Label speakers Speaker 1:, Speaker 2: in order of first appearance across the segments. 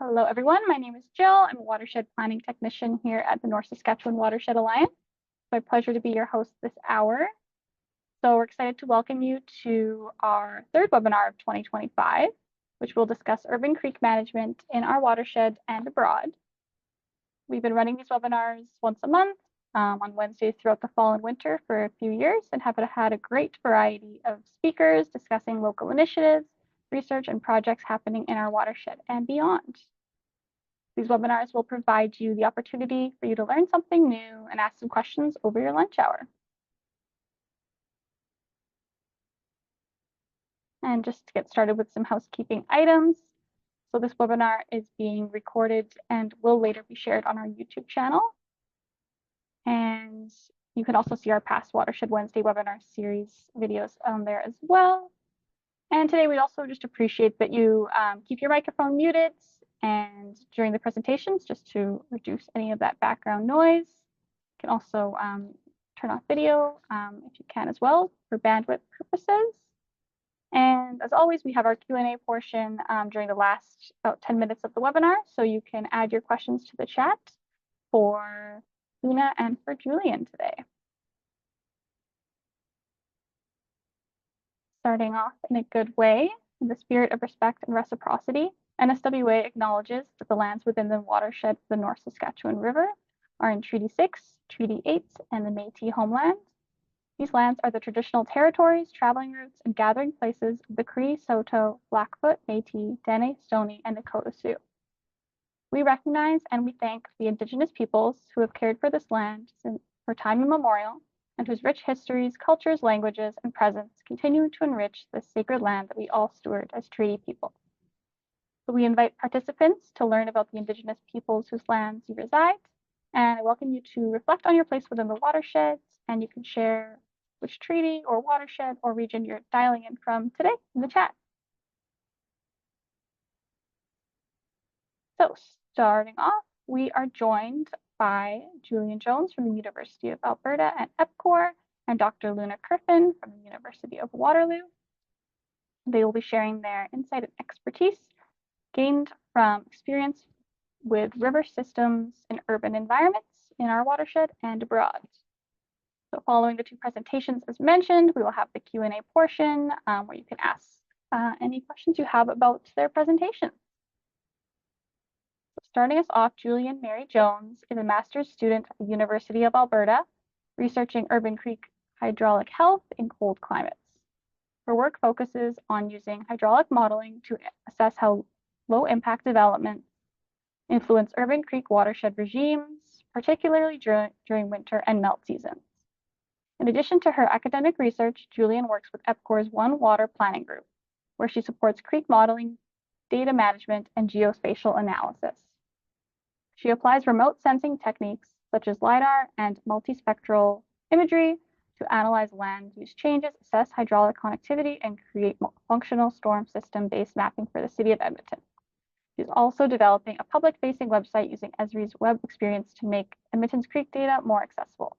Speaker 1: Hello, everyone. My name is Jill. I'm a watershed planning technician here at the North Saskatchewan Watershed Alliance. It's my pleasure to be your host this hour. So we're excited to welcome you to our third webinar of 2025, which will discuss urban creek management in our watershed and abroad. We've been running these webinars once a month on Wednesdays throughout the fall and winter for a few years and have had a great variety of speakers discussing local initiatives, research, and projects happening in our watershed and beyond. These webinars will provide you the opportunity for you to learn something new and ask some questions over your lunch hour. And just to get started with some housekeeping items. So this webinar is being recorded and will later be shared on our YouTube channel. And you can also see our past Watershed Wednesday webinar series videos on there as well. And today we also just appreciate that you keep your microphone muted and during the presentations, just to reduce any of that background noise. You can also turn off video if you can as well for bandwidth purposes. And as always, we have our Q&A portion during the last about 10 minutes of the webinar, so you can add your questions to the chat for Luna and for Julian today. Starting off in a good way, in the spirit of respect and reciprocity, NSWA acknowledges that the lands within the watershed of the North Saskatchewan River are in Treaty 6, Treaty 8, and the Métis homeland. These lands are the traditional territories, traveling routes, and gathering places of the Cree, Saulteaux, Blackfoot, Métis, Dene, Stoney, and Nakota Sioux. We recognize and we thank the Indigenous peoples who have cared for this land for time immemorial and whose rich histories, cultures, languages, and presence continue to enrich this sacred land that we all steward as treaty people. So we invite participants to learn about the Indigenous peoples whose lands you reside, and I welcome you to reflect on your place within the watersheds, and you can share which treaty or watershed or region you're dialing in from today in the chat. So starting off, we are joined by Julian Jones from the University of Alberta and EPCOR, and Dr. Luna Khirfan from the University of Waterloo. They will be sharing their insight and expertise gained from experience with river systems in urban environments in our watershed and abroad. So following the two presentations as mentioned, we will have the Q&A portion where you can ask any questions you have about their presentation. So starting us off, Julian Mary Jones is a master's student at the University of Alberta, researching urban creek hydraulic health in cold climates. Her work focuses on using hydraulic modeling to assess how low impact development influence urban creek watershed regimes, particularly during winter and melt seasons. In addition to her academic research, Julian works with EPCOR's One Water Planning Group, where she supports creek modeling, data management, and geospatial analysis. She applies remote sensing techniques such as LiDAR and multispectral imagery to analyze land use changes, assess hydraulic connectivity, and create functional storm system-based mapping for the city of Edmonton. She's also developing a public-facing website using Esri's web experience to make Edmonton's creek data more accessible.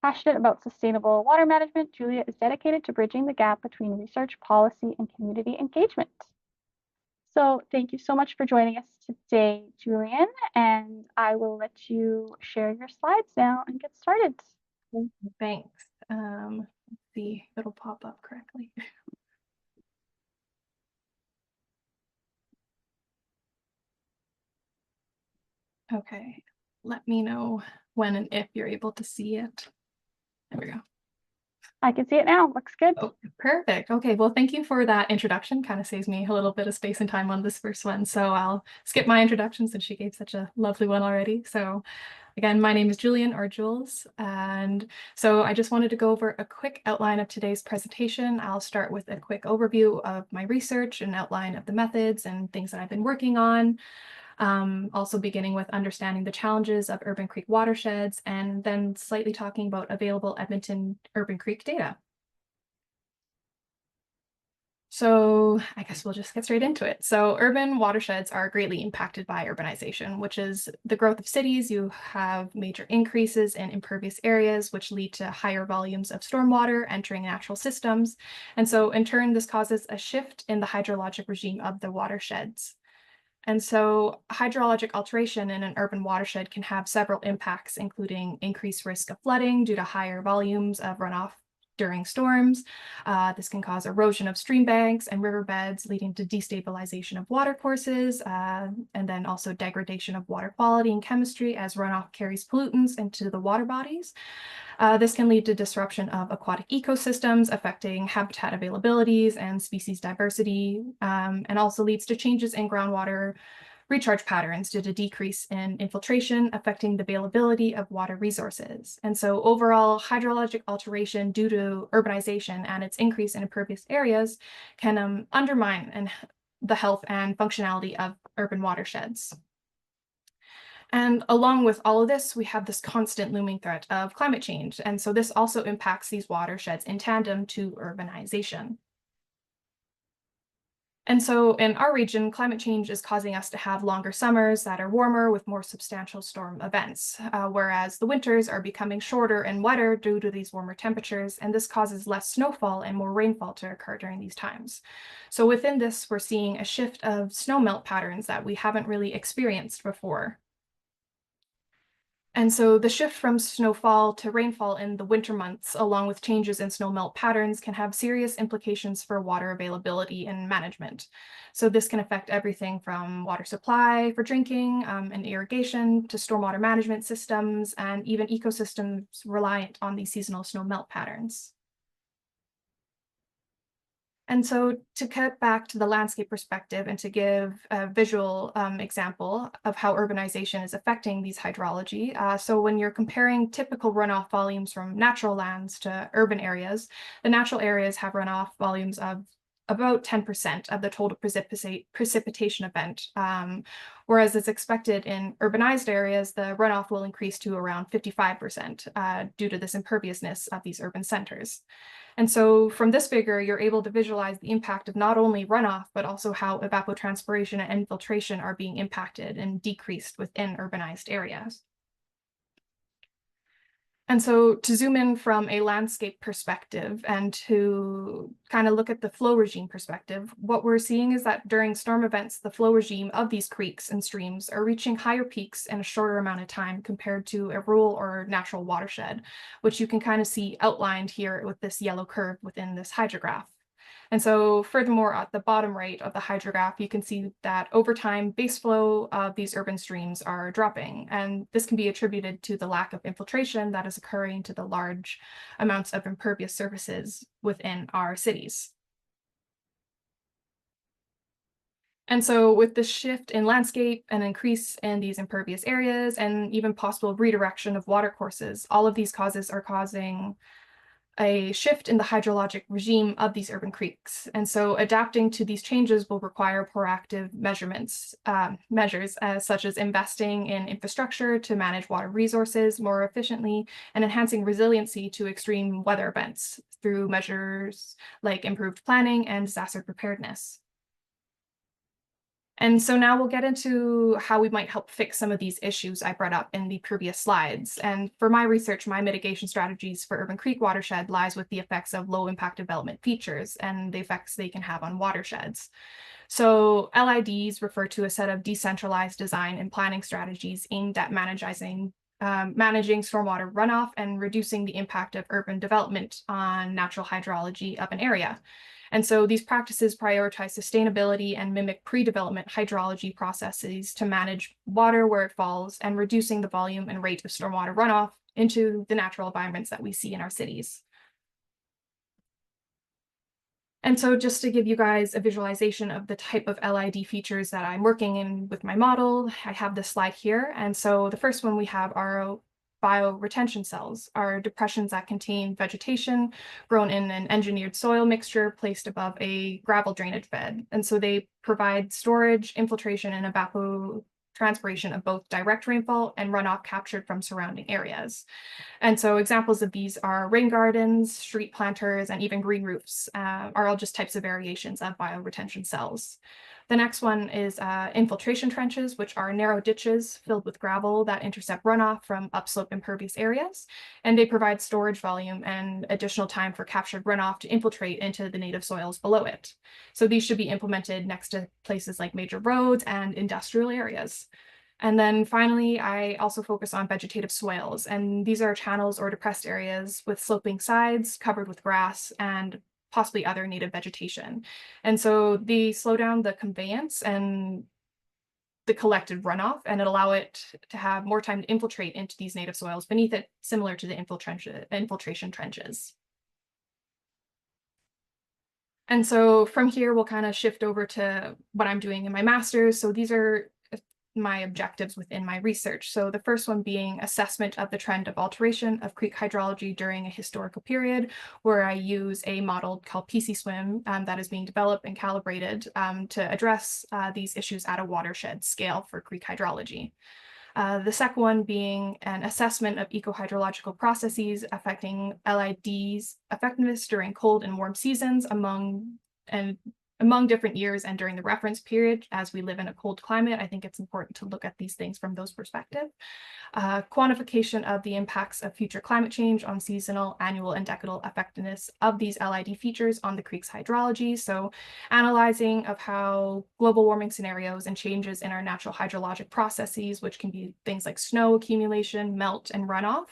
Speaker 1: Passionate about sustainable water management, Julia is dedicated to bridging the gap between research, policy, and community engagement. So thank you so much for joining us today, Julian, and I will let you share your slides now and get started.
Speaker 2: Thanks. Let's see if it'll pop up correctly. Okay, let me know when and if you're able to see it. There we go.
Speaker 1: I can see it now. Looks good.
Speaker 2: Oh, perfect. Okay, well, thank you for that introduction. Kind of saves me a little bit of space and time on this first one. So I'll skip my introduction since she gave such a lovely one already. So again, my name is Julian, or Jules, and so I just wanted to go over a quick outline of today's presentation. I'll start with a quick overview of my research and outline of the methods and things that I've been working on. Also beginning with understanding the challenges of urban creek watersheds, and then slightly talking about available Edmonton urban creek data. So I guess we'll just get straight into it. So urban watersheds are greatly impacted by urbanization, which is the growth of cities. You have major increases in impervious areas, which lead to higher volumes of stormwater entering natural systems. And so in turn, this causes a shift in the hydrologic regime of the watersheds. And so hydrologic alteration in an urban watershed can have several impacts, including increased risk of flooding due to higher volumes of runoff during storms. This can cause erosion of stream banks and riverbeds, leading to destabilization of watercourses, and then also degradation of water quality and chemistry as runoff carries pollutants into the water bodies. This can lead to disruption of aquatic ecosystems, affecting habitat availabilities and species diversity, and also leads to changes in groundwater recharge patterns due to decrease in infiltration, affecting the availability of water resources. And so overall, hydrologic alteration due to urbanization and its increase in impervious areas can undermine the health and functionality of urban watersheds. And along with all of this, we have this constant looming threat of climate change. And so this also impacts these watersheds in tandem to urbanization. And so in our region, climate change is causing us to have longer summers that are warmer with more substantial storm events, whereas the winters are becoming shorter and wetter due to these warmer temperatures, and this causes less snowfall and more rainfall to occur during these times. So within this, we're seeing a shift of snowmelt patterns that we haven't really experienced before. And so the shift from snowfall to rainfall in the winter months, along with changes in snowmelt patterns, can have serious implications for water availability and management. So this can affect everything from water supply for drinking and irrigation to stormwater management systems and even ecosystems reliant on these seasonal snowmelt patterns. And so to cut back to the landscape perspective and to give a visual example of how urbanization is affecting these hydrology. So when you're comparing typical runoff volumes from natural lands to urban areas, the natural areas have runoff volumes of about 10% of the total precipitation event. Whereas it's expected in urbanized areas, the runoff will increase to around 55% due to this imperviousness of these urban centers. And so from this figure, you're able to visualize the impact of not only runoff, but also how evapotranspiration and infiltration are being impacted and decreased within urbanized areas. And so to zoom in from a landscape perspective and to kind of look at the flow regime perspective, what we're seeing is that during storm events, the flow regime of these creeks and streams are reaching higher peaks in a shorter amount of time compared to a rural or natural watershed, which you can kind of see outlined here with this yellow curve within this hydrograph. And so furthermore, at the bottom right of the hydrograph, you can see that over time, base flow of these urban streams are dropping. And this can be attributed to the lack of infiltration that is occurring to the large amounts of impervious surfaces within our cities. And so with the shift in landscape and increase in these impervious areas and even possible redirection of water courses, all of these causes are causing a shift in the hydrologic regime of these urban creeks. And so adapting to these changes will require proactive measures such as investing in infrastructure to manage water resources more efficiently and enhancing resiliency to extreme weather events through measures like improved planning and disaster preparedness. And so now we'll get into how we might help fix some of these issues I brought up in the previous slides. And for my research, my mitigation strategies for urban creek watershed lies with the effects of low impact development features and the effects they can have on watersheds. So LIDs refer to a set of decentralized design and planning strategies aimed at managing stormwater runoff and reducing the impact of urban development on natural hydrology of an area. And so these practices prioritize sustainability and mimic pre-development hydrology processes to manage water where it falls and reducing the volume and rate of stormwater runoff into the natural environments that we see in our cities. And so just to give you guys a visualization of the type of LID features that I'm working in with my model, I have this slide here. And so the first one we have are bioretention cells, are depressions that contain vegetation grown in an engineered soil mixture placed above a gravel drainage bed. And so they provide storage, infiltration, and evapotranspiration of both direct rainfall and runoff captured from surrounding areas. And so examples of these are rain gardens, street planters, and even green roofs are all just types of variations of bioretention cells. The next one is infiltration trenches, which are narrow ditches filled with gravel that intercept runoff from upslope impervious areas, and they provide storage volume and additional time for captured runoff to infiltrate into the native soils below it. So these should be implemented next to places like major roads and industrial areas. And then finally, I also focus on vegetative swales, and these are channels or depressed areas with sloping sides covered with grass and possibly other native vegetation. And so they slow down the conveyance and the collected runoff and allow it to have more time to infiltrate into these native soils beneath it, similar to the infiltration trenches. And so from here, we'll kind of shift over to what I'm doing in my master's. So these are my objectives within my research. So the first one being assessment of the trend of alteration of creek hydrology during a historical period, where I use a model called PC-SWIM that is being developed and calibrated to address these issues at a watershed scale for creek hydrology. The second one being an assessment of eco-hydrological processes affecting LID's effectiveness during cold and warm seasons among different years and during the reference period. As we live in a cold climate, I think it's important to look at these things from those perspectives. Quantification of the impacts of future climate change on seasonal, annual, and decadal effectiveness of these LID features on the creek's hydrology. So analyzing of how global warming scenarios and changes in our natural hydrologic processes, which can be things like snow accumulation, melt, and runoff,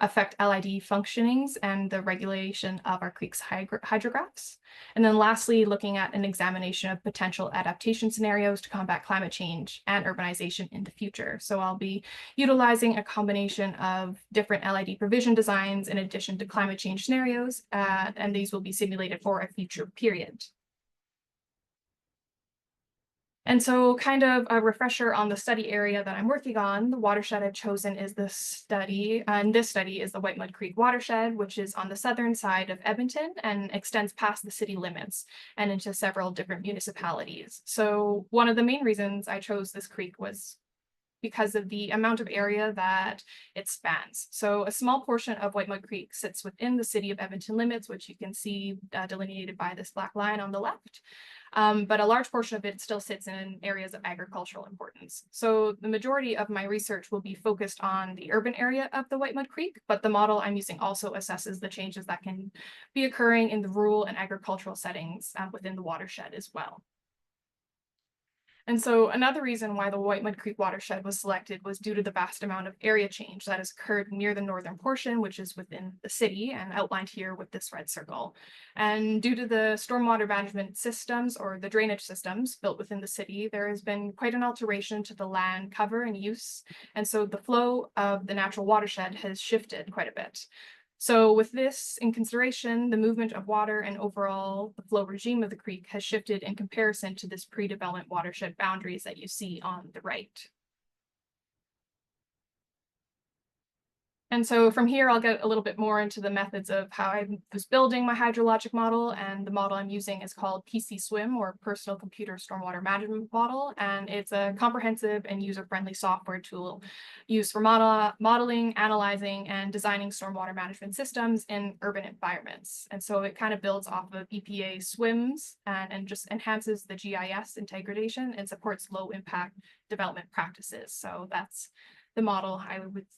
Speaker 2: affect LID functionings and the regulation of our creek's hydrographs. And then lastly, looking at an examination of potential adaptation scenarios to combat climate change and urbanization in the future. So I'll be utilizing a combination of different LID provision designs in addition to climate change scenarios, and these will be simulated for a future period. And so kind of a refresher on the study area that I'm working on, the watershed I've chosen is this study, and this study is the Whitemud Creek watershed, which is on the southern side of Edmonton and extends past the city limits and into several different municipalities. So one of the main reasons I chose this creek was because of the amount of area that it spans. So a small portion of Whitemud Creek sits within the city of Edmonton limits, which you can see delineated by this black line on the left. But a large portion of it still sits in areas of agricultural importance. So the majority of my research will be focused on the urban area of the Whitemud Creek, but the model I'm using also assesses the changes that can be occurring in the rural and agricultural settings within the watershed as well. And so another reason why the Whitemud Creek watershed was selected was due to the vast amount of area change that has occurred near the northern portion, which is within the city and outlined here with this red circle. And due to the stormwater management systems or the drainage systems built within the city, there has been quite an alteration to the land cover and use. And so the flow of the natural watershed has shifted quite a bit. So with this in consideration, the movement of water and overall the flow regime of the creek has shifted in comparison to this pre-development watershed boundaries that you see on the right. And so from here, I'll get a little bit more into the methods of how I was building my hydrologic model. And the model I'm using is called PC-SWIM, or Personal Computer Stormwater Management Model. And it's a comprehensive and user-friendly software tool used for modeling, analyzing, and designing stormwater management systems in urban environments. And so it kind of builds off of EPA SWIMs and just enhances the GIS integration and supports low-impact development practices. So that's the model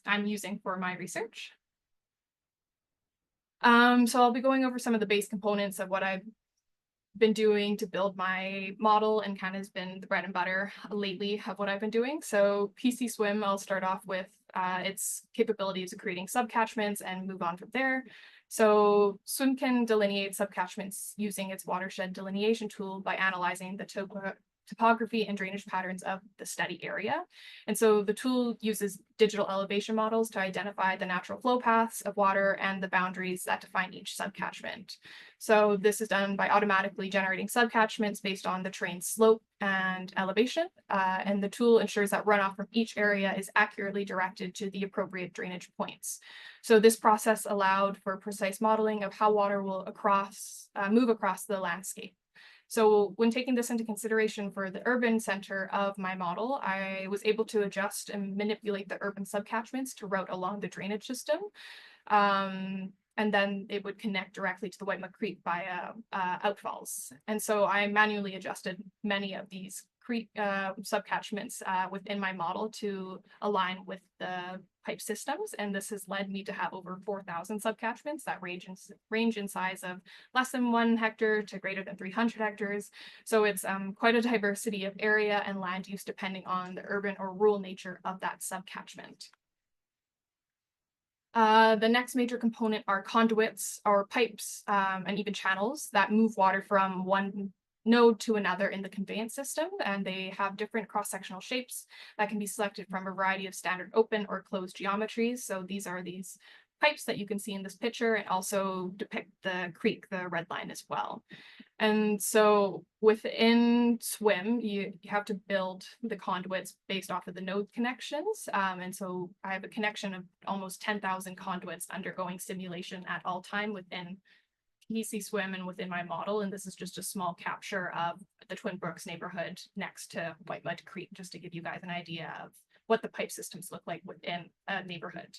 Speaker 2: I'm using for my research. So I'll be going over some of the base components of what I've been doing to build my model and kind of has been the bread and butter lately of what I've been doing. So PC-SWIM, I'll start off with its capabilities of creating subcatchments and move on from there. So SWIM can delineate subcatchments using its watershed delineation tool by analyzing the topography and drainage patterns of the study area. And so the tool uses digital elevation models to identify the natural flow paths of water and the boundaries that define each subcatchment. So this is done by automatically generating subcatchments based on the terrain slope and elevation. And the tool ensures that runoff from each area is accurately directed to the appropriate drainage points. So this process allowed for precise modeling of how water will move across the landscape. So when taking this into consideration for the urban center of my model, I was able to adjust and manipulate the urban subcatchments to route along the drainage system. and then it would connect directly to the Whitemud Creek via outfalls. And so I manually adjusted many of these creek subcatchments within my model to align with the pipe systems. And this has led me to have over 4,000 subcatchments that range in size of less than 1 hectare to greater than 300 hectares. So it's quite a diversity of area and land use depending on the urban or rural nature of that subcatchment. The next major component are conduits or pipes and even channels that move water from one node to another in the conveyance system, and they have different cross-sectional shapes that can be selected from a variety of standard open or closed geometries. So these are these pipes that you can see in this picture, and also depict the creek, the red line as well. And so within SWIM, you have to build the conduits based off of the node connections. And so I have a connection of almost 10,000 conduits undergoing simulation at all time within PC SWIM and within my model. And this is just a small capture of the Twin Brooks neighborhood next to Whitemud Creek, just to give you guys an idea of what the pipe systems look like within a neighborhood.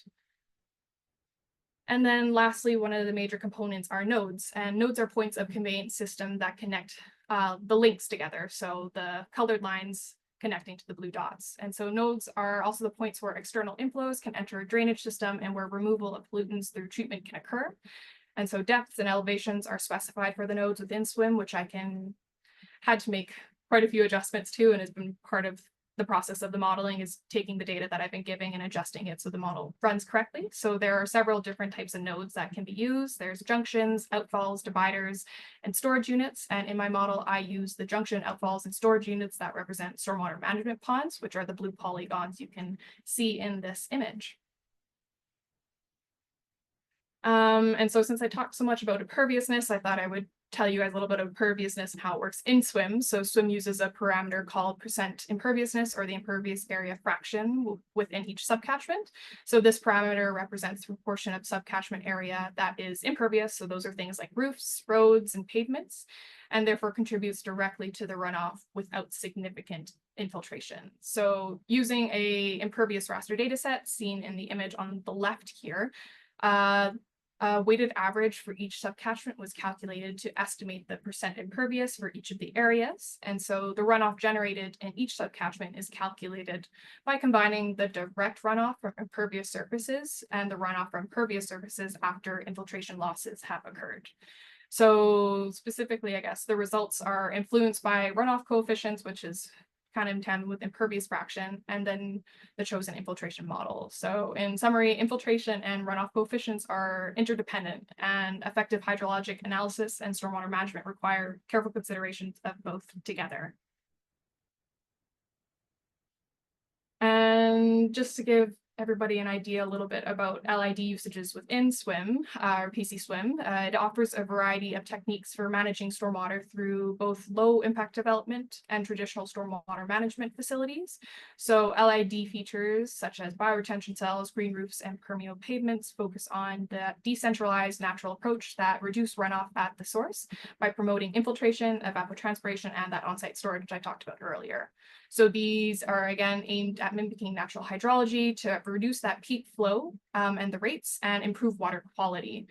Speaker 2: And then lastly, one of the major components are nodes, and nodes are points of conveyance system that connect the links together. So the colored lines connecting to the blue dots. And so nodes are also the points where external inflows can enter a drainage system and where removal of pollutants through treatment can occur. And so depths and elevations are specified for the nodes within SWIM, which I had to make quite a few adjustments to, and has been part of the process of the modeling, is taking the data that I've been giving and adjusting it so the model runs correctly. So there are several different types of nodes that can be used. There's junctions, outfalls, dividers, and storage units. And in my model, I use the junction, outfalls, and storage units that represent stormwater management ponds, which are the blue polygons you can see in this image. And so since I talked so much about imperviousness, I thought I would tell you guys a little bit of imperviousness and how it works in SWIM. So SWIM uses a parameter called percent imperviousness, or the impervious area fraction within each subcatchment. So this parameter represents the proportion of subcatchment area that is impervious. So those are things like roofs, roads, and pavements, and therefore contributes directly to the runoff without significant infiltration. So using a impervious raster data set seen in the image on the left here, weighted average for each subcatchment was calculated to estimate the percent impervious for each of the areas. And so the runoff generated in each subcatchment is calculated by combining the direct runoff from impervious surfaces and the runoff from pervious surfaces after infiltration losses have occurred. So specifically, I guess, the results are influenced by runoff coefficients, which is kind of in tandem with impervious fraction, and then the chosen infiltration model. So in summary, infiltration and runoff coefficients are interdependent, and effective hydrologic analysis and stormwater management require careful consideration of both together. And just to give everybody an idea a little bit about LID usages within SWIM, or PC SWIM, it offers a variety of techniques for managing stormwater through both low impact development and traditional stormwater management facilities. So LID features such as bioretention cells, green roofs, and permeable pavements focus on the decentralized natural approach that reduce runoff at the source by promoting infiltration, evapotranspiration, and that on-site storage, which I talked about earlier. So these are again aimed at mimicking natural hydrology to reduce that peak flow and the rates and improve water quality.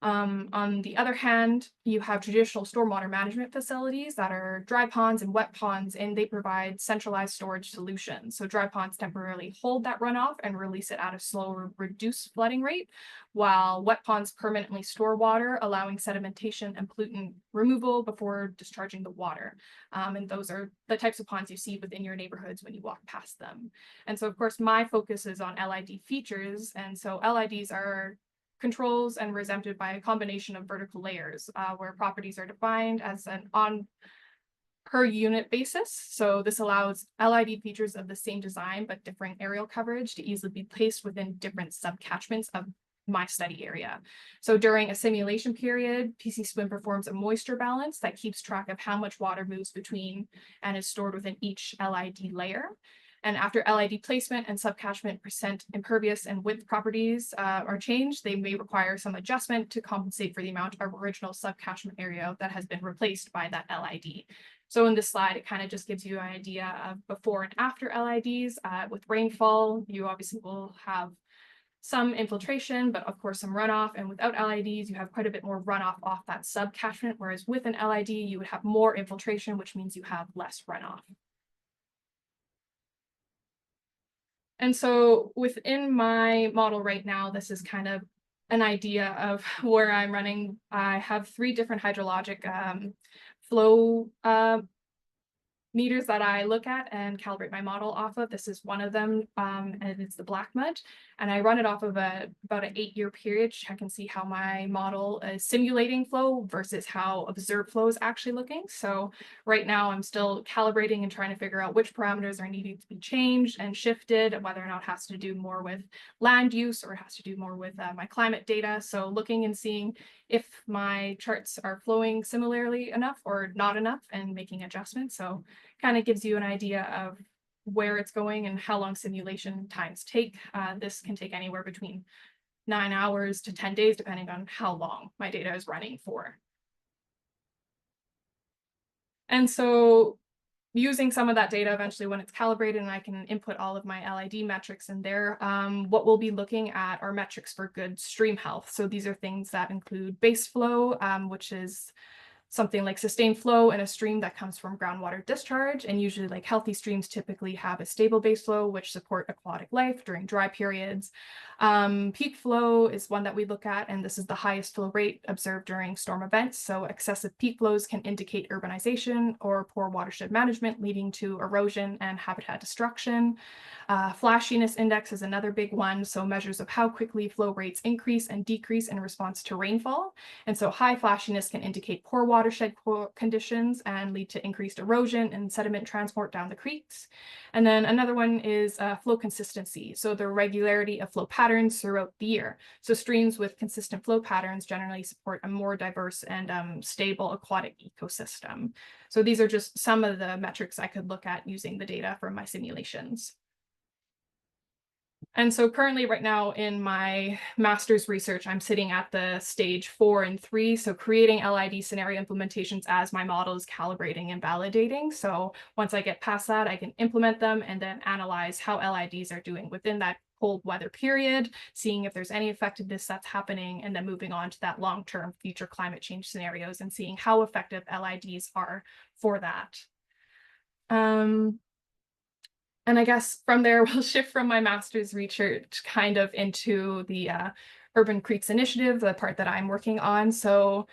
Speaker 2: On the other hand, you have traditional stormwater management facilities that are dry ponds and wet ponds, and they provide centralized storage solutions. So dry ponds temporarily hold that runoff and release it at a slower, reduced flooding rate, while wet ponds permanently store water, allowing sedimentation and pollutant removal before discharging the water. And those are the types of ponds you see within your neighborhoods when you walk past them. And so, of course, my focus is on LID features. And so LIDs are controls and represented by a combination of vertical layers where properties are defined as an on per unit basis. So this allows LID features of the same design but differing aerial coverage to easily be placed within different subcatchments of my study area. So during a simulation period, PC SWIM performs a moisture balance that keeps track of how much water moves between and is stored within each LID layer. And after LID placement and subcatchment percent impervious and width properties are changed, they may require some adjustment to compensate for the amount of original subcatchment area that has been replaced by that LID. So in this slide, it kind of just gives you an idea of before and after LIDs. With rainfall, you obviously will have some infiltration, but of course some runoff. And without LIDs, you have quite a bit more runoff off that subcatchment, whereas with an LID, you would have more infiltration, which means you have less runoff. And so within my model right now, this is kind of an idea of where I'm running. I have 3 different hydrologic flow meters that I look at and calibrate my model off of. This is one of them, and it's the Whitemud. And I run it off of about an 8-year period, check and see how my model is simulating flow versus how observed flow is actually looking. So right now I'm still calibrating and trying to figure out which parameters are needing to be changed and shifted, whether or not it has to do more with land use or it has to do more with my climate data. So looking and seeing if my charts are flowing similarly enough or not enough and making adjustments. So kind of gives you an idea of where it's going and how long simulation times take. This can take anywhere between 9 hours to 10 days, depending on how long my data is running for. And so using some of that data eventually when it's calibrated and I can input all of my LID metrics in there, what we'll be looking at are metrics for good stream health. So these are things that include base flow, which is something like sustained flow in a stream that comes from groundwater discharge. And usually like healthy streams typically have a stable base flow, which support aquatic life during dry periods. Peak flow is one that we look at, and this is the highest flow rate observed during storm events. So excessive peak flows can indicate urbanization or poor watershed management, leading to erosion and habitat destruction. Flashiness index is another big one. So measures of how quickly flow rates increase and decrease in response to rainfall. And so high flashiness can indicate poor watershed conditions and lead to increased erosion and sediment transport down the creeks. And then another one is flow consistency. So the regularity of flow patterns throughout the year. So streams with consistent flow patterns generally support a more diverse and stable aquatic ecosystem. So these are just some of the metrics I could look at using the data from my simulations. And so currently right now in my master's research, I'm sitting at the stage 4 and 3. So creating LID scenario implementations as my model is calibrating and validating. So once I get past that, I can implement them and then analyze how LIDs are doing within that cold weather period, seeing if there's any effectiveness that's happening, and then moving on to that long-term future climate change scenarios and seeing how effective LIDs are for that. And I guess from there, we'll shift from my master's research kind of into the Urban Creeks Initiative, the part that I'm working on. So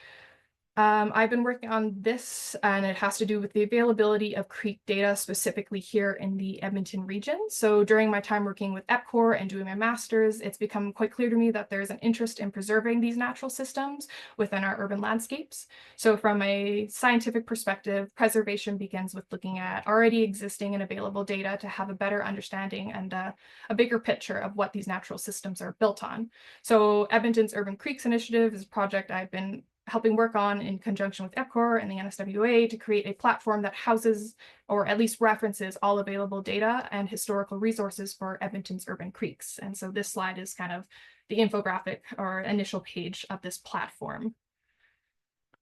Speaker 2: I've been working on this, and it has to do with the availability of creek data specifically here in the Edmonton region. So during my time working with EPCOR and doing my master's, it's become quite clear to me that there's an interest in preserving these natural systems within our urban landscapes. So from a scientific perspective, preservation begins with looking at already existing and available data to have a better understanding and a bigger picture of what these natural systems are built on. So Edmonton's Urban Creeks Initiative is a project I've been helping work on in conjunction with EPCOR and the NSWA to create a platform that houses or at least references all available data and historical resources for Edmonton's urban creeks. And so this slide is kind of the infographic or initial page of this platform.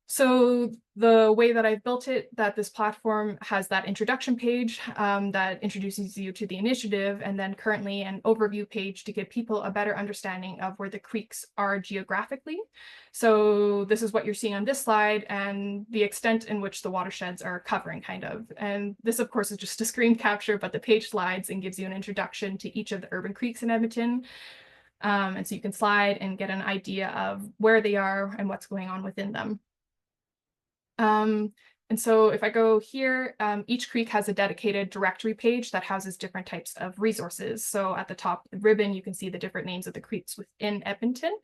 Speaker 2: So the way that I've built it, that this platform has that introduction page that introduces you to the initiative, and then currently an overview page to give people a better understanding of where the creeks are geographically. So this is what you're seeing on this slide and the extent in which the watersheds are covering kind of. And this of course is just a screen capture, but the page slides and gives you an introduction to each of the urban creeks in Edmonton. And so you can slide and get an idea of where they are and what's going on within them. And so if I go here, each creek has a dedicated directory page that houses different types of resources. So at the top ribbon, you can see the different names of the creeks within Edmonton.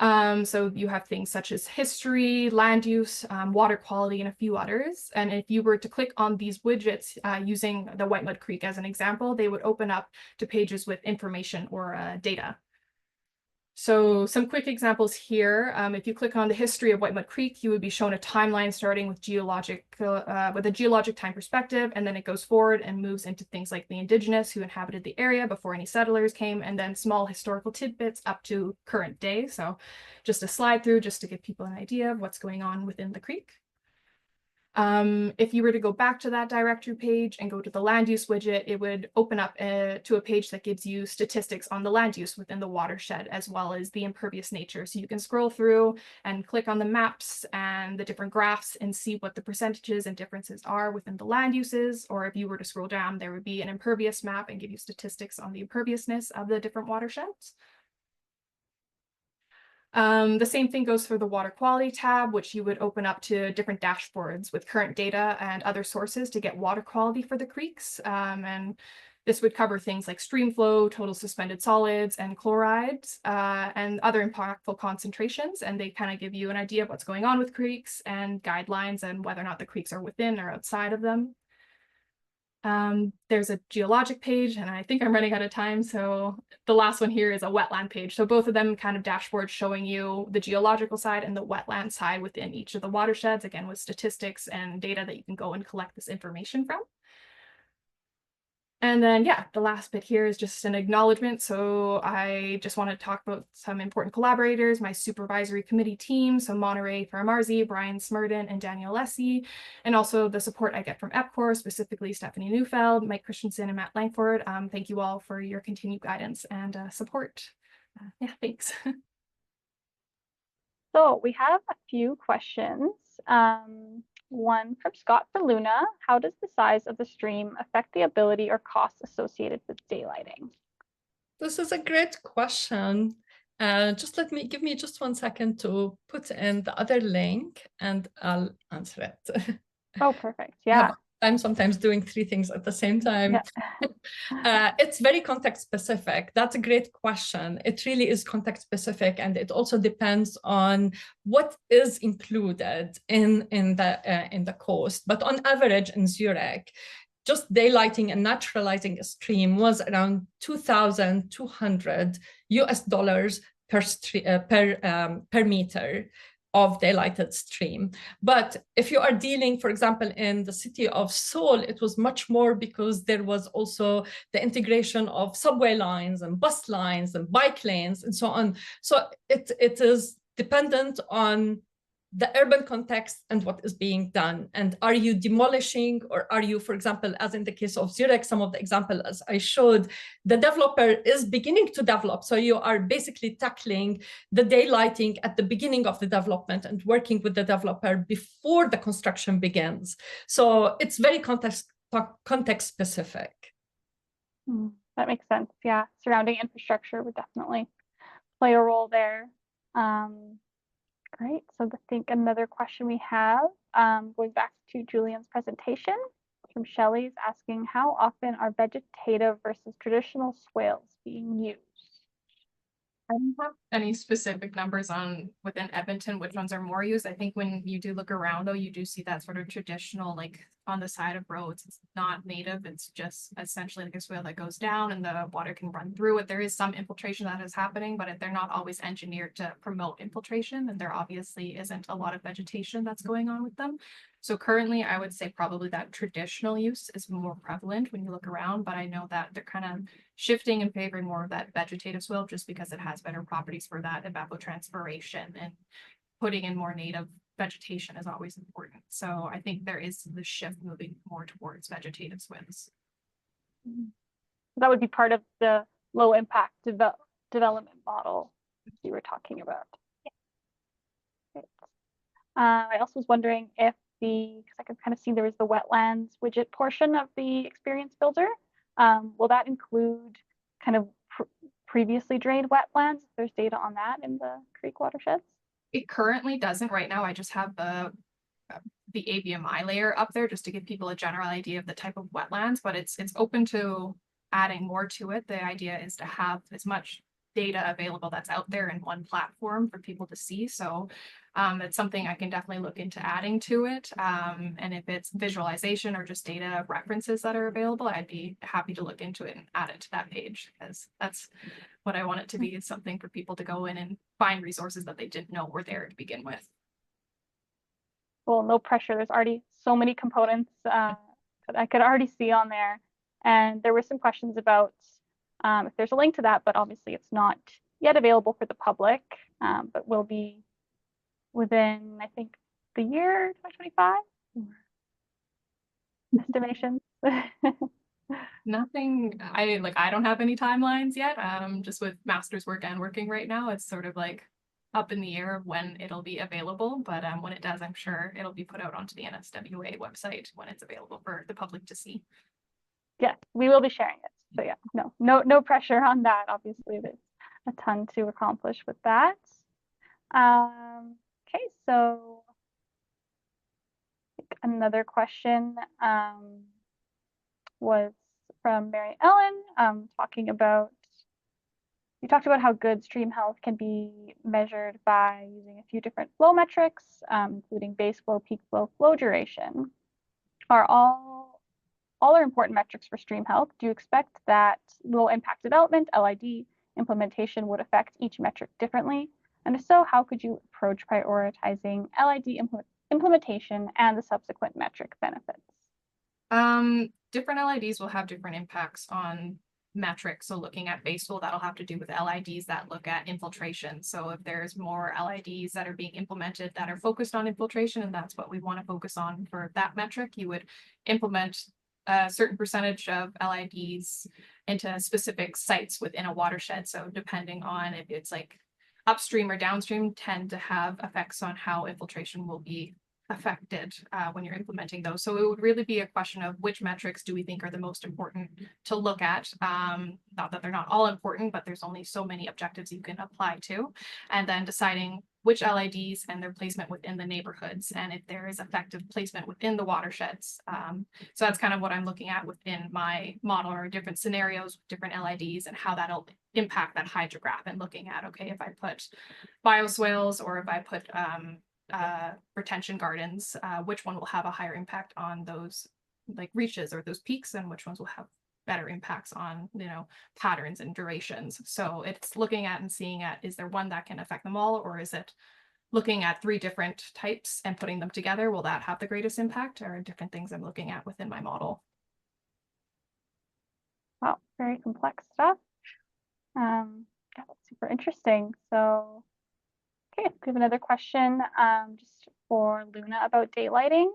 Speaker 2: So you have things such as history, land use, water quality, and a few others. And if you were to click on these widgets using the Whitemud Creek as an example, they would open up to pages with information or data. So some quick examples here. If you click on the history of Whitemud Creek, you would be shown a timeline starting with a geologic time perspective, and then it goes forward and moves into things like the indigenous who inhabited the area before any settlers came, and then small historical tidbits up to current day. So just a slide through just to give people an idea of what's going on within the creek. If you were to go back to that directory page and go to the land use widget, it would open up to a page that gives you statistics on the land use within the watershed, as well as the impervious nature. So you can scroll through and click on the maps and the different graphs and see what the percentages and differences are within the land uses. Or if you were to scroll down, there would be an impervious map and give you statistics on the imperviousness of the different watersheds. The same thing goes for the water quality tab, which you would open up to different dashboards with current data and other sources to get water quality for the creeks. And this would cover things like stream flow, total suspended solids, and chlorides, and other impactful concentrations. And they kind of give you an idea of what's going on with creeks and guidelines and whether or not the creeks are within or outside of them. There's a geologic page, and I think I'm running out of time, so the last one here is a wetland page. So both of them kind of dashboards showing you the geological side and the wetland side within each of the watersheds, again with statistics and data that you can go and collect this information from. And then, yeah, the last bit here is just an acknowledgement. So I just want to talk about some important collaborators, my supervisory committee team, so Monterey Faramarzi, Brian Smurden, and Daniel Lessie, and also the support I get from EPCOR, specifically Stephanie Neufeld, Mike Christensen, and Matt Langford. Thank you all for your continued guidance and support. Yeah, thanks.
Speaker 1: So we have a few questions. One from Scott for Luna. How does the size of the stream affect the ability or costs associated with daylighting?
Speaker 3: This is a great question. Give me just 1 second to put in the other link and I'll answer it.
Speaker 1: Oh, perfect. Yeah.
Speaker 3: I'm sometimes doing 3 things at the same time.
Speaker 1: Yeah.
Speaker 3: It's very context specific. That's a great question. It really is context specific, and it also depends on what is included in the cost. But on average in Zurich, just daylighting and naturalizing a stream was around $2,200 per meter of daylighted stream. But if you are dealing, for example, in the city of Seoul, it was much more because there was also the integration of subway lines and bus lines and bike lanes and so on. So it is dependent on the urban context and what is being done. And are you demolishing, or are you, for example, as in the case of Zurich, some of the example as I showed, the developer is beginning to develop. So you are basically tackling the daylighting at the beginning of the development and working with the developer before the construction begins. So it's very context specific.
Speaker 1: That makes sense. Yeah, surrounding infrastructure would definitely play a role there. Great. So I think another question we have, going back to Julian's presentation, from Shelley, is asking how often are vegetative versus traditional swales being used?
Speaker 2: I don't have any specific numbers on within Edmonton which ones are more used. I think when you do look around, though, you do see that sort of traditional, like on the side of roads. It's not native. It's just essentially like a swale that goes down and the water can run through it. There is some infiltration that is happening, but they're not always engineered to promote infiltration, and there obviously isn't a lot of vegetation that's going on with them. So currently, I would say probably that traditional use is more prevalent when you look around, but I know that they're kind of shifting and favoring more of that vegetative swale just because it has better properties for that evapotranspiration, and putting in more native vegetation is always important. So I think there is the shift moving more towards vegetative swales.
Speaker 1: That would be part of the low impact development model you were talking about. Yeah. I also was wondering if because I could kind of see there was the wetlands widget portion of the experience builder. Will that include kind of previously drained wetlands? If there's data on that in the creek watersheds?
Speaker 2: It currently doesn't right now. I just have the ABMI layer up there just to give people a general idea of the type of wetlands, but it's open to adding more to it. The idea is to have as much data available that's out there in one platform for people to see. So it's something I can definitely look into adding to it. And if it's visualization or just data references that are available, I'd be happy to look into it and add it to that page, because that's what I want it to be, is something for people to go in and find resources that they didn't know were there to begin with.
Speaker 1: Well, no pressure. There's already so many components that I could already see on there. And there were some questions about if there's a link to that, but obviously it's not yet available for the public, but will be within, I think, the year 2025. estimations?
Speaker 2: Nothing, I don't have any timelines yet. Just with master's work and working right now, it's sort of like up in the air of when it'll be available. But when it does, I'm sure it'll be put out onto the NSWA website when it's available for the public to see.
Speaker 1: Yes, we will be sharing it. So yeah, no pressure on that. Obviously, there's a ton to accomplish with that. Okay, so I think another question was from Mary Ellen, you talked about how good stream health can be measured by using a few different flow metrics, including base flow, peak flow, flow duration. Are all are important metrics for stream health. Do you expect that low impact development, LID, implementation would affect each metric differently? And if so, how could you approach prioritizing LID implementation and the subsequent metric benefits?
Speaker 2: Different LIDs will have different impacts on metrics. So looking at base flow, that'll have to do with LIDs that look at infiltration. So if there's more LIDs that are being implemented that are focused on infiltration, and that's what we want to focus on for that metric, you would implement a certain percentage of LIDs into specific sites within a watershed. So depending on if it's like upstream or downstream, tend to have effects on how infiltration will be affected when you're implementing those. So it would really be a question of which metrics do we think are the most important to look at. Not that they're not all important, but there's only so many objectives you can apply to. And then deciding which LIDs and their placement within the neighborhoods, and if there is effective placement within the watersheds. So that's kind of what I'm looking at within my model, or different scenarios, different LIDs, and how that'll impact that hydrograph, and looking at, okay, if I put bioswales or if I put retention gardens, which one will have a higher impact on those like reaches or those peaks, and which ones will have better impacts on, patterns and durations. So it's looking at and seeing at, is there one that can affect them all, or is it looking at 3 different types and putting them together? Will that have the greatest impact, or different things I'm looking at within my model?
Speaker 1: Wow, very complex stuff. Yeah, that's super interesting. So okay, we have another question just for Luna about daylighting.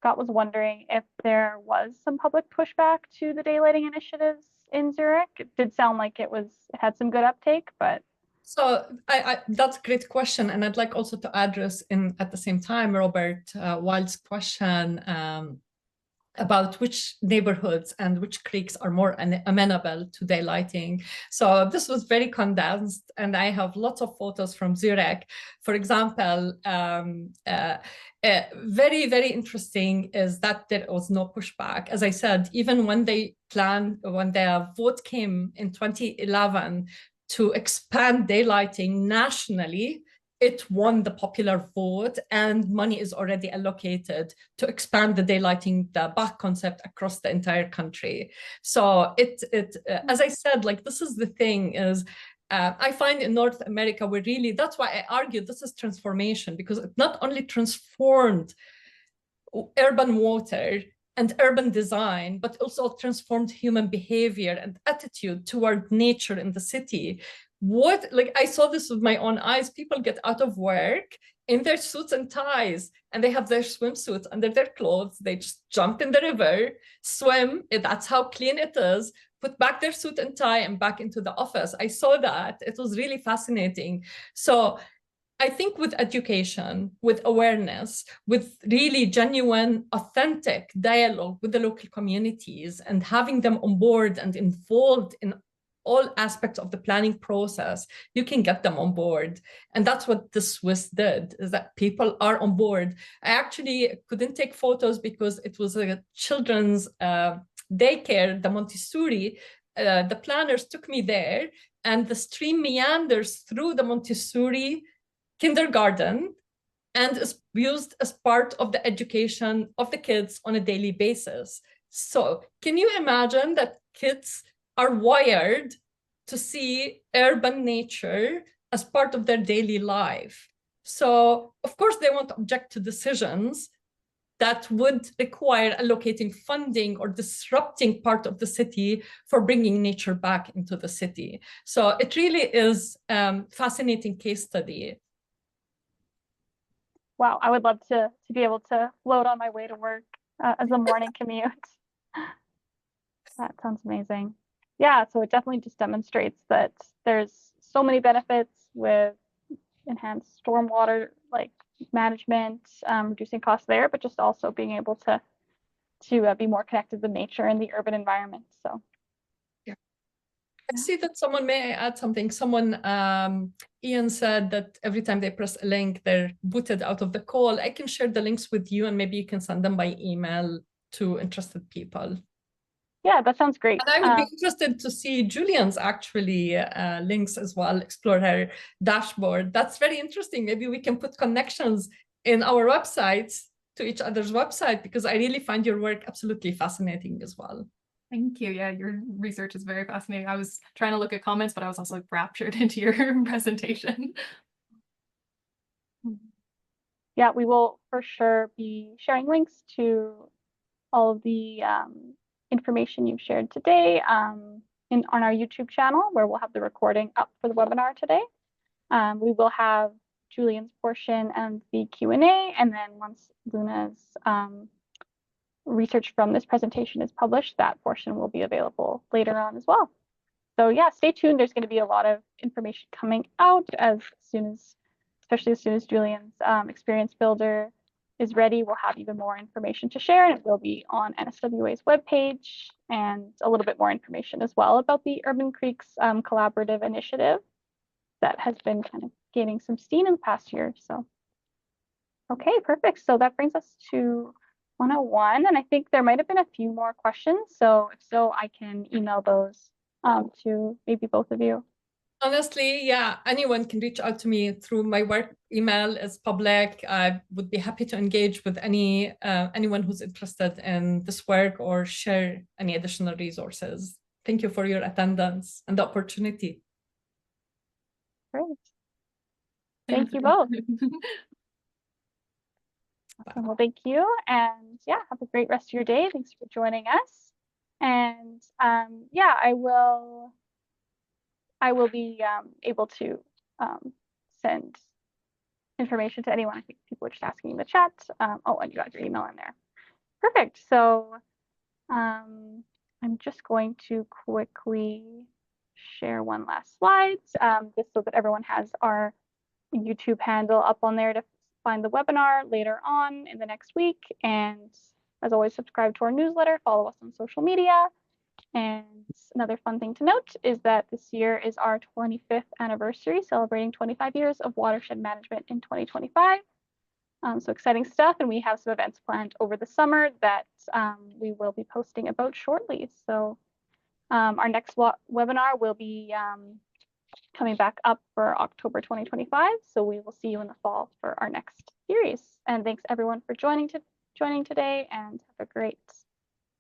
Speaker 1: Scott was wondering if there was some public pushback to the daylighting initiatives in Zurich. It did sound like it had some good uptake, but
Speaker 3: So that's a great question, and I'd like also to address at the same time Robert Wild's question about which neighborhoods and which creeks are more amenable to daylighting. So this was very condensed, and I have lots of photos from Zurich. For example, very, very interesting is that there was no pushback. As I said, even when the vote came in 2011 to expand daylighting nationally, it won the popular vote, and money is already allocated to expand the daylighting, the bachonzept, across the entire country. So as I said, like, this is the thing is, I find in North America, that's why I argue this is transformation, because it not only transformed urban water and urban design, but also transformed human behavior and attitude toward nature in the city. I saw this with my own eyes. People get out of work in their suits and ties, and they have their swimsuits under their clothes. They just jump in the river, swim. That's how clean it is. Put back their suit and tie and back into the office. I saw that. It was really fascinating. So I think with education, with awareness, with really genuine, authentic dialogue with the local communities, and having them on board and involved in all aspects of the planning process, you can get them on board. And that's what the Swiss did, is that people are on board. I actually couldn't take photos because it was a children's daycare, the Montessori. The planners took me there, and the stream meanders through the Montessori kindergarten and is used as part of the education of the kids on a daily basis. So can you imagine that kids are wired to see urban nature as part of their daily life? So of course they won't object to decisions that would require allocating funding or disrupting part of the city for bringing nature back into the city. So it really is a fascinating case study.
Speaker 1: Wow, I would love to be able to float on my way to work as a morning commute. That sounds amazing. Yeah, so it definitely just demonstrates that there's so many benefits with enhanced stormwater like management, reducing costs there, but just also being able to be more connected with nature and the urban environment. So
Speaker 3: I see that someone, may I add something? Someone, Ian said that every time they press a link, they're booted out of the call. I can share the links with you and maybe you can send them by email to interested people.
Speaker 1: yeah, that sounds great.
Speaker 3: And I would be interested to see Julian's actually links as well, explore her dashboard. That's very interesting. Maybe we can put connections in our websites to each other's website, because I really find your work absolutely fascinating as well.
Speaker 2: Thank you. Yeah, your research is very fascinating. I was trying to look at comments, but I was also raptured into your presentation.
Speaker 1: Yeah, we will for sure be sharing links to all of the information you've shared today on our YouTube channel, where we'll have the recording up for the webinar today. We will have Julian's portion and the Q&A, and then once Luna's research from this presentation is published, that portion will be available later on as well. So yeah, stay tuned. There's going to be a lot of information coming out especially as soon as Julian's experience builder is ready. We'll have even more information to share, and it will be on NSWA's webpage, and a little bit more information as well about the Urban Creeks collaborative initiative that has been kind of gaining some steam in the past year. So, okay, perfect. So that brings us to 101, and I think there might have been a few more questions. So if so, I can email those to maybe both of you.
Speaker 3: Honestly, yeah, anyone can reach out to me through my work email. Is public. I would be happy to engage with anyone who's interested in this work or share any additional resources. Thank you for your attendance and the opportunity.
Speaker 1: Great. Thank you both. Awesome. Well, thank you. And yeah, have a great rest of your day. Thanks for joining us. And yeah, I will be able to send information to anyone. I think people are just asking in the chat. Oh, and you got your email in there. Perfect. So I'm just going to quickly share one last slide, just so that everyone has our YouTube handle up on there to find the webinar later on in the next week. And as always, subscribe to our newsletter, follow us on social media. And another fun thing to note is that this year is our 25th anniversary, celebrating 25 years of watershed management in 2025. So exciting stuff, and we have some events planned over the summer that we will be posting about shortly. So our next webinar will be coming back up for October 2025. So we will see you in the fall for our next series. And thanks everyone for joining today, and have a great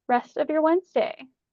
Speaker 1: rest of your Wednesday.